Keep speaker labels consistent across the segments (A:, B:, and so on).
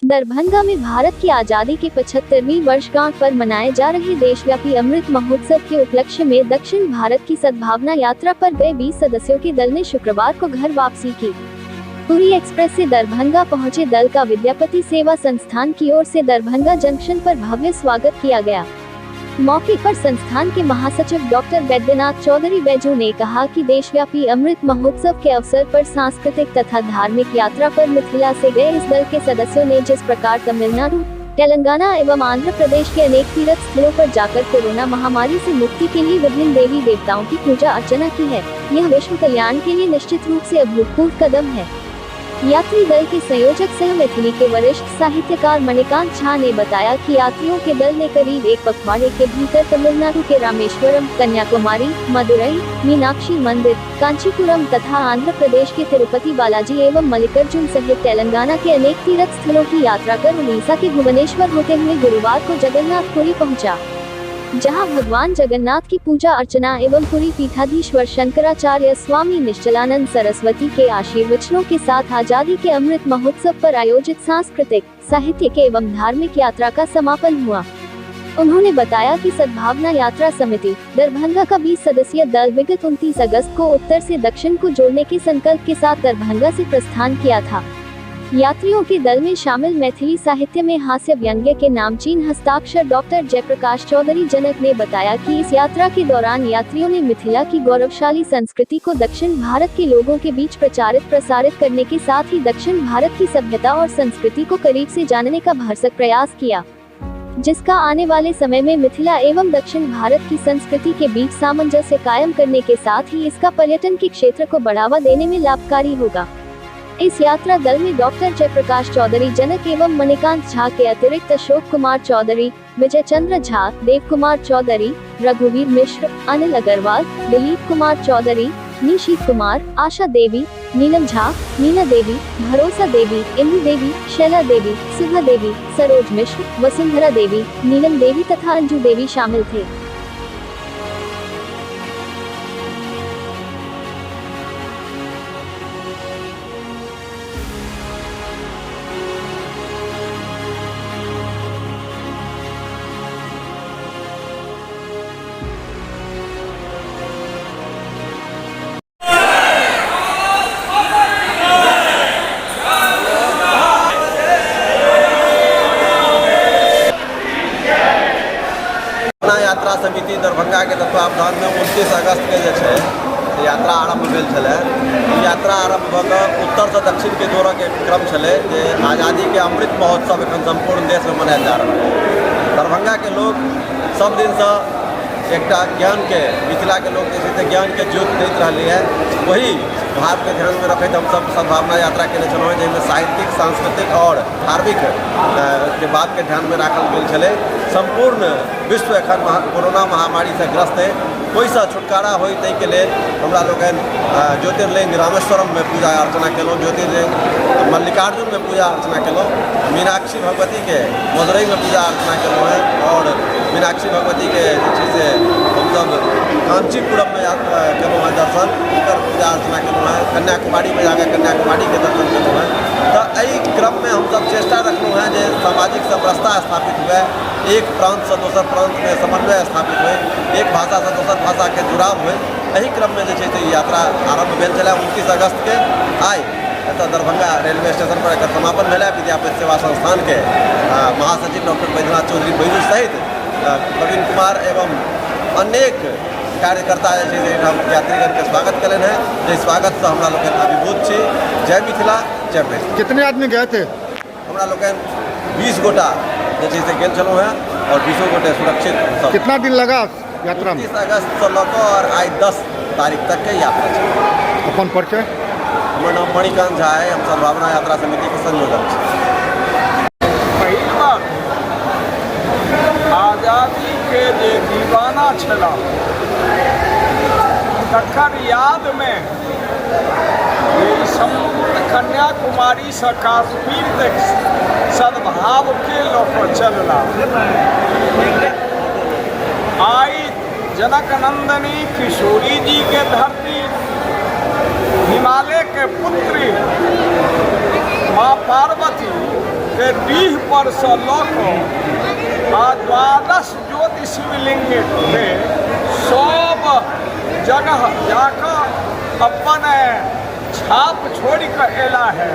A: दरभंगा में भारत की आजादी के 75वीं वर्षगांठ पर मनाए जा रहे देशव्यापी अमृत महोत्सव के उपलक्ष्य में दक्षिण भारत की सद्भावना यात्रा पर गए 20 सदस्यों के दल ने शुक्रवार को घर वापसी की। पुरी एक्सप्रेस से दरभंगा पहुंचे दल का विद्यापति सेवा संस्थान की ओर से दरभंगा जंक्शन पर भव्य स्वागत किया गया। मौके पर संस्थान के महासचिव डॉक्टर बैद्यनाथ चौधरी बैजू ने कहा कि देशव्यापी अमृत महोत्सव के अवसर पर सांस्कृतिक तथा धार्मिक यात्रा पर मिथिला से गए इस दल के सदस्यों ने जिस प्रकार तमिलनाडु, तेलंगाना एवं आंध्र प्रदेश के अनेक तीर्थ स्थलों पर जाकर कोरोना महामारी से मुक्ति के लिए विभिन्न देवी देवताओं की पूजा अर्चना की है, यह विश्व कल्याण के लिए निश्चित रूप से अभूतपूर्व कदम है। यात्री दल के संयोजक सह मैथिली के वरिष्ठ साहित्यकार मणिकांत झा ने बताया कि यात्रियों के दल ने करीब एक पखवाड़े के भीतर तमिलनाडु के रामेश्वरम, कन्याकुमारी, मदुरई, मीनाक्षी मंदिर, कांचीपुरम तथा आंध्र प्रदेश के तिरुपति बालाजी एवं मल्लिकार्जुन सहित तेलंगाना के अनेक तीर्थ स्थलों की यात्रा कर उड़ीसा के भुवनेश्वर होते हुए गुरुवार को जगन्नाथपुरी पहुंचा, जहां भगवान जगन्नाथ की पूजा अर्चना एवं पुरी पीठाधीश्वर शंकराचार्य स्वामी निश्चलानंद सरस्वती के आशीर्वचनों के साथ आजादी के अमृत महोत्सव पर आयोजित सांस्कृतिक, साहित्यिक एवं धार्मिक यात्रा का समापन हुआ। उन्होंने बताया कि सद्भावना यात्रा समिति दरभंगा का 20 सदस्यीय दल विगत 29 अगस्त को उत्तर से दक्षिण को जोड़ने के संकल्प के साथ दरभंगा से प्रस्थान किया था। यात्रियों के दल में शामिल मैथिली साहित्य में हास्य व्यंग्य के नामचीन हस्ताक्षर डॉक्टर जयप्रकाश चौधरी जनक ने बताया कि इस यात्रा के दौरान यात्रियों ने मिथिला की गौरवशाली संस्कृति को दक्षिण भारत के लोगों के बीच प्रचारित प्रसारित करने के साथ ही दक्षिण भारत की सभ्यता और संस्कृति को करीब से जानने का भरसक प्रयास किया, जिसका आने वाले समय में मिथिला एवं दक्षिण भारत की संस्कृति के बीच सामंजस्य कायम करने के साथ ही इसका पर्यटन के क्षेत्र को बढ़ावा देने में लाभकारी होगा। इस यात्रा दल में डॉक्टर जयप्रकाश चौधरी जनक एवं मणिकांत झा के अतिरिक्त अशोक कुमार चौधरी, विजय चंद्र झा, देव कुमार चौधरी, रघुवीर मिश्र, अनिल अग्रवाल, दिलीप कुमार चौधरी, निशीत कुमार, आशा देवी, नीलम झा, मीना देवी, भरोसा देवी, इंदु देवी, शैला देवी, सुधा देवी, सरोज मिश्र, वसुंधरा देवी, नीलम देवी तथा अंजू देवी शामिल थे।
B: यात्रा समिति दरभंगा के तत्वावधान में 29 अगस्त के यात्रा आरम्भ भेल छलै। यात्रा आरम्भ भऽ कऽ उत्तर से दक्षिण के जोड़ऽ के क्रम छलै जे आज़ादी के अमृत महोत्सव एखन संपूर्ण देश में मनायल जा रहल है। दरभंगा के लोग सब दिन से एकटा ज्ञान के, मिथिला के लोग जैसे ज्ञान के ज्योति दैत रहलै है, वही भाव के ध्यान में रखते हम सब सद्भावना यात्रा केने छलहुँ, जाहिमे साहित्यिक, सांस्कृतिक और धार्मिक के बात के ध्यान में राखल गेल छलै। संपूर्ण विश्व एखन कोरोना महामारी से ग्रस्त है, ओहिसँ छुटकारा होइ ताहिके लेल हमरा लोकनि ज्योतिर्लिंग रामेश्वरम में पूजा अर्चना केलहुँ, ज्योतिर्लिंग मल्लिकार्जुन में पूजा अर्चना केलहुँ, मीनाक्षी भगवती के मदुरई में पूजा अर्चना केलहुँ है और मीनाक्षी भगवती के से हमसब कांचीपुरम में केलहुँ है दर्शन, ओकर पूजा अर्चना केलहुँ है, कन्याकुमारी में जाकर कन्याकुमारी के दर्शन केलहुँ है। तो एहि क्रम में हमसब चेष्टा रखलहुँ है जे सामाजिक समरसता स्थापित हुए, एक प्रांत से दोसर प्रांत में समन्वय स्थापित हुए, एक भाषा से दोसर भाषा के जुड़ाव हुए। एहि क्रम में यात्रा आरम्भ भेल छलै 29 अगस्त के। आइ एतऽ दरभंगा रेलवे स्टेशन पर एकर समापन भेल है। विद्यापति सेवा संस्थान के महासचिव डॉक्टर बैद्यनाथ चौधरी बैजू सहित प्रवीण कुमार एवं अनेक कार्यकर्ता यात्रीगण के स्वागत कलन है, जे स्वागत से हमरा लोग अभिभूत छी। जय मिथिला, जय मैथिली।
C: कितने आदमी गए थे?
B: हमरा लोग 20 गोटा से गेल छलहुँ हैं और 20 गोटे सुरक्षित।
C: कितना दिन लगा यात्रा में?
B: 30 अगस्त से लऽ कऽ और आज 10 तारीख तक के यात्रा है।
C: अपन परिचय?
B: हमार नाम मणिकांत झा है, हम सद्भावना यात्रा समिति के संयोजक हैं।
D: पहिल बार आजादी के जे दीवाना छला तकर याद में कन्याकुमारी से काश्मीर तक सद्भाव के लोक चलना। आई जनक नंदनी किशोरी जी के धरती, हिमालय के पुत्री माँ पार्वती के डीह पर से लऽ कऽ आ 12 ज्योति शिवलिंग के सब जगह जाकर अपन छाप छोड़ कर एला है।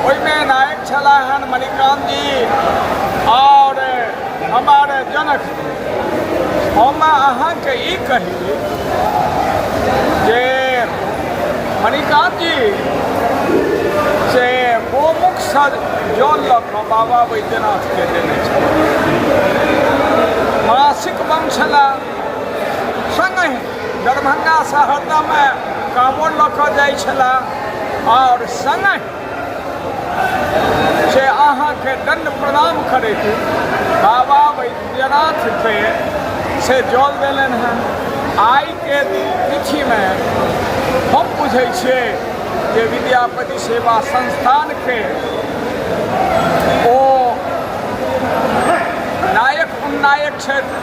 D: ओहिमे नायक छला हन मणिकांत जी और हमारे जनक। हम अहाँ के ई कही जे मणिकांत जी से गोमुख से जल लऽ कऽ बाबा बैद्यनाथ के देने छल। मासिक बम छला संगे दरभंगा सहरदा में कांवर लऽ कऽ जाइ छला और संगे से अहाँ के दंड प्रणाम करैत बाबा बैद्यनाथ के से जल देलन हैं। आई के तिथि में हम बुझे छे जे विद्यापति सेवा संस्थान के ओ नायक उन्नायक छथि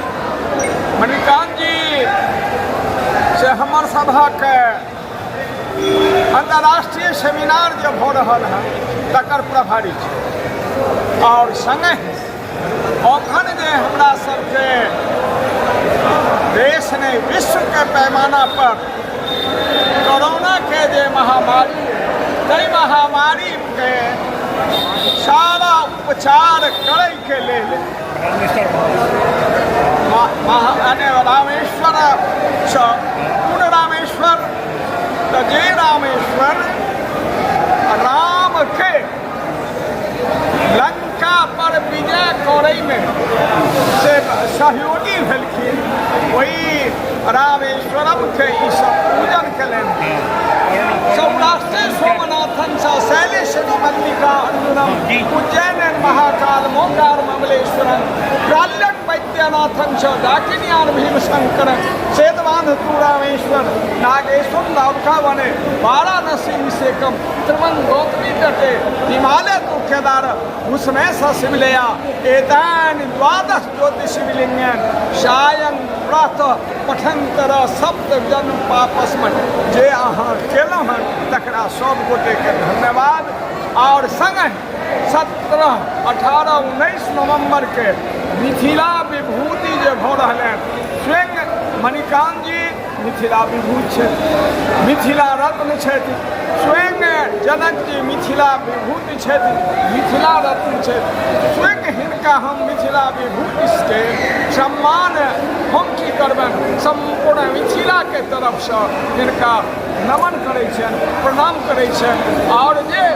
D: मणिकांत जी से हमर सभा के अंतर्राष्ट्रीय सेमिनार जो हो रहा है तकर प्रभारी छै। और संगे अखन जे हमरा सबके देश ने विश्व के पैमाना पर कोरोना के जे महामारी तै महामारी के सारा उपचार करे के लेल रामेश्वर पूर्ण रामेश्वर तो जे रामेश्वर राम के लंका पर विजय करे में से सहयोगी भेलखिन। वही रामेश्वरम के ई सब पूजन कलन। सौराष्ट्र सोमनाथन स शैलेश्वरी मल्लिका अर्जुनम उज्जैन महाकाल मोंगार ममलेश्वरम प्राल्यक वैद्यनाथन च डाकिन्यान भीमशंकर सेतवान तू रामेश्वर नागेश्वर नौका वने वाराणसी सेकम त्रिवन गौतमी तटे हिमालय तु केदार उसमें स शिवलया एतान 12 ज्योति शिवलिंगन सायं प्रातः पठंतर सप्त जन्म पापस्मन जे अहाँ केलहुँ हन तकरा सब गोटे के धन्यवाद। और संग 17, 18, 19 नवंबर के मिथिला विभूति जो भऽ रहलै स्वयं मणिकांत जी मिथिला विभूति छथि, मिथिला रत्न छथि। स्वयं जनक जी मिथिला विभूति छथि, मिथिला रत्न छथि। स्वयं हिनका हम मिथिला विभूति के सम्मान हम की करबनि संपूर्ण मिथिला के तरफ से हिनका नमन करै छनि, प्रणाम करै छनि। और जे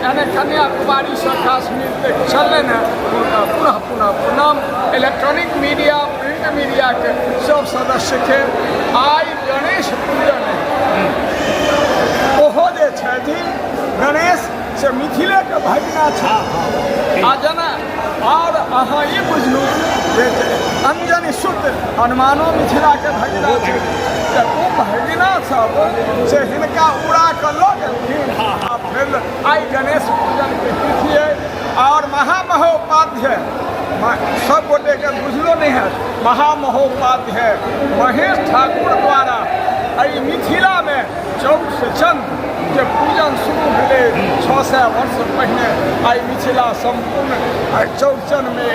D: यानी कन्याकुमारी से काश्मीर तक चलन है उनका पुनः पुनः प्रणाम। इलेक्ट्रॉनिक मीडिया प्रिंट मीडिया के सब सदस्य के आई गणेश पूजन ओहो जे छथिन गणेश से मिथिले के भगना छै आ जना। और अहाँ ई बुझलू जे अंजनी शुद्ध हनुमानो मिथिला के भगना छै। ओ भगना सब से हिनका उड़ा कऽ लऽ गेलखिन आ फिर आई गणेश पूजन के तिथि है। और महामहोपाध्य सब गोटे के बुझलो नहीं है महामहोपाध्य महेश ठाकुर द्वारा आई मिथिला में चौक से चंद के पूजन शुरू भेले 600 वर्ष पहले आई मिथिला संपूर्ण चौड़चन में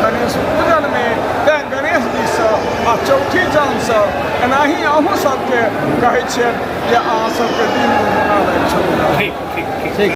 D: गणेश पूजन में गणेश जी से आ चौठी चाँद से एनाही अहूँ सबके कहै छियनि जे अहाँ सबके दिन मनाबै छी।